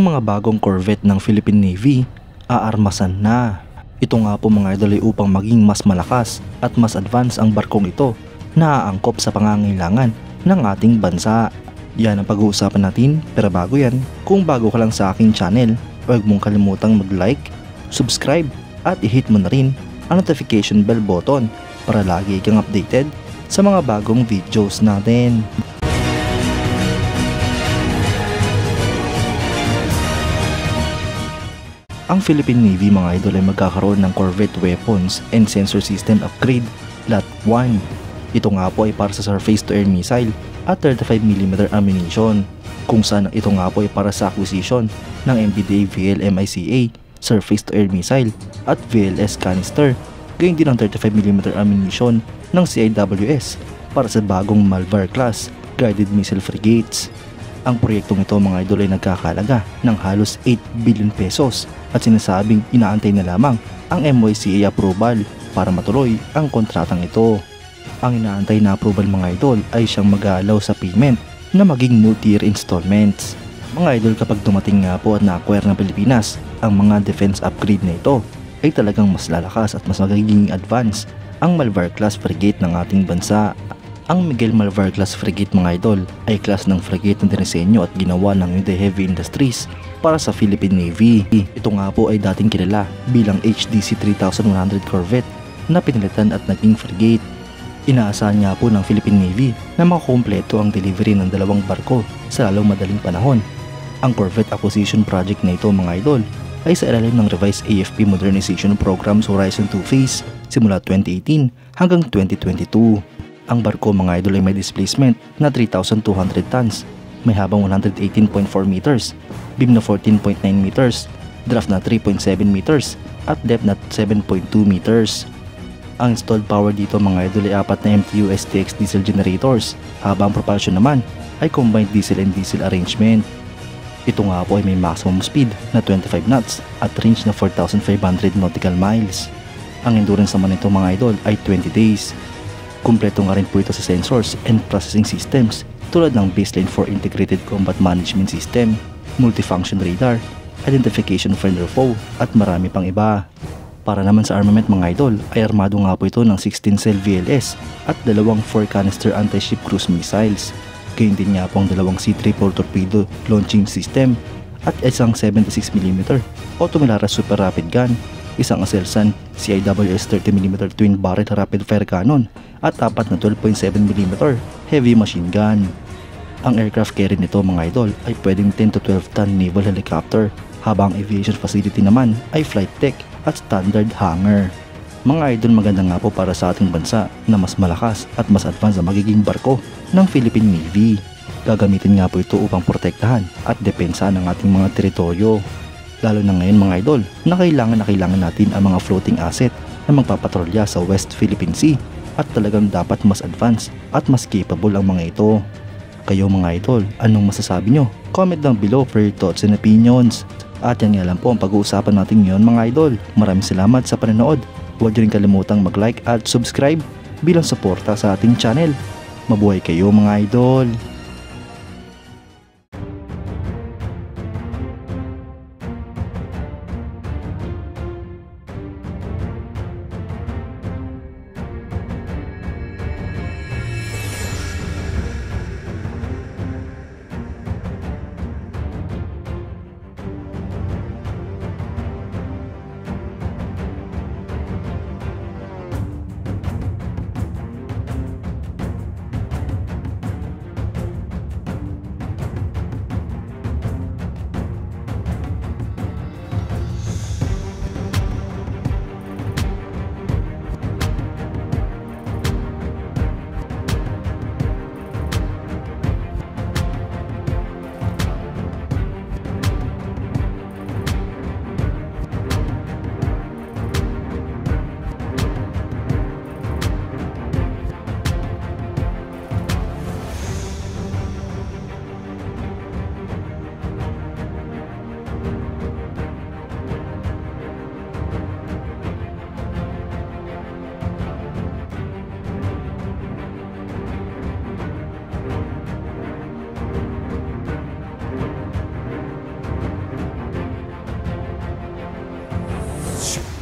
ang mga bagong corvette ng Philippine Navy aarmasan na. Ito nga po mga idol ay upang maging mas malakas at mas advance ang barkong ito na aangkop sa pangangailangan ng ating bansa. Yan ang pag-uusapan natin, pero bago yan, kung bago ka lang sa aking channel, huwag mong kalimutang mag-like, subscribe at i-hit mo na rin ang notification bell button para lagi kang updated sa mga bagong videos natin. Ang Philippine Navy mga idol ay magkakaroon ng Corvette Weapons and Sensor System Upgrade Lot 1. Ito nga po ay para sa surface-to-air missile at 35mm ammunition, kung saan ito nga po ay para sa acquisition ng MBDA VLMICA surface-to-air missile at VLS canister, gayon din ang 35mm ammunition ng CIWS para sa bagong Malvar class guided missile frigates. Ang proyektong ito mga idol ay nagkakalaga ng halos 8 billion pesos at sinasabing inaantay na lamang ang MYCA approval para matuloy ang kontratang ito. Ang inaantay na approval mga idol ay siyang mag-aalaw sa payment na maging multi-year installments. Mga idol, kapag dumating nga po at na-acquire ng Pilipinas ang mga defense upgrade na ito, ay talagang mas lalakas at mas magiging advance ang Malvar class frigate ng ating bansa. Ang Miguel Malvar class frigate mga idol ay class ng frigate na dinisenyo at ginawa ng Hyundai Heavy Industries para sa Philippine Navy. Ito nga po ay dating kilala bilang HDC 3100 Corvette na pinalitan at naging frigate. Inaasahan nga po ng Philippine Navy na makakumpleto ang delivery ng dalawang barko sa lalong madaling panahon. Ang Corvette Acquisition Project na ito mga idol ay sa ilalim ng revised AFP Modernization Program's Horizon 2 Phase simula 2018 hanggang 2022. Ang barko mga idol ay may displacement na 3,200 tons, may habang 118.4 meters, beam na 14.9 meters, draft na 3.7 meters, at depth na 7.2 meters. Ang installed power dito mga idol ay 4 na MTU STX diesel generators, habang propulsion naman ay combined diesel and diesel arrangement. Ito nga po ay may maximum speed na 25 knots at range na 4,500 nautical miles. Ang endurance naman nito mga idol ay 20 days. Kumpleto nga rin po ito sa sensors and processing systems tulad ng baseline for integrated combat management system, multifunction radar, identification of friend or foe at marami pang iba. Para naman sa armament mga idol ay armado nga po ito ng 16 cell VLS at dalawang 4 canister anti-ship cruise missiles. Gayon din nga po ang dalawang C-3 torpedo launching system at isang 76mm Automillara Super Rapid Gun, isang Aselsan CIWS 30mm twin barrel rapid fire cannon at 4 na 12.7mm heavy machine gun. Ang aircraft carrier nito mga idol ay pwedeng 10 to 12 ton naval helicopter, habang aviation facility naman ay flight deck at standard hangar. Mga idol, maganda nga po para sa ating bansa na mas malakas at mas advance ang magiging barko ng Philippine Navy. Gagamitin nga po ito upang protektahan at depensa ng ating mga teritoryo. Lalo na ngayon mga idol na kailangan natin ang mga floating asset na magpapatrolya sa West Philippine Sea, at talagang dapat mas advanced at mas capable ang mga ito. Kayo mga idol, anong masasabi nyo? Comment down below for your thoughts and opinions. At yan nga lang po ang pag-uusapan natin ngayon mga idol. Maraming salamat sa panonood. Huwag nyo rin kalimutang mag-like at subscribe bilang suporta sa ating channel. Mabuhay kayo mga idol! Shh.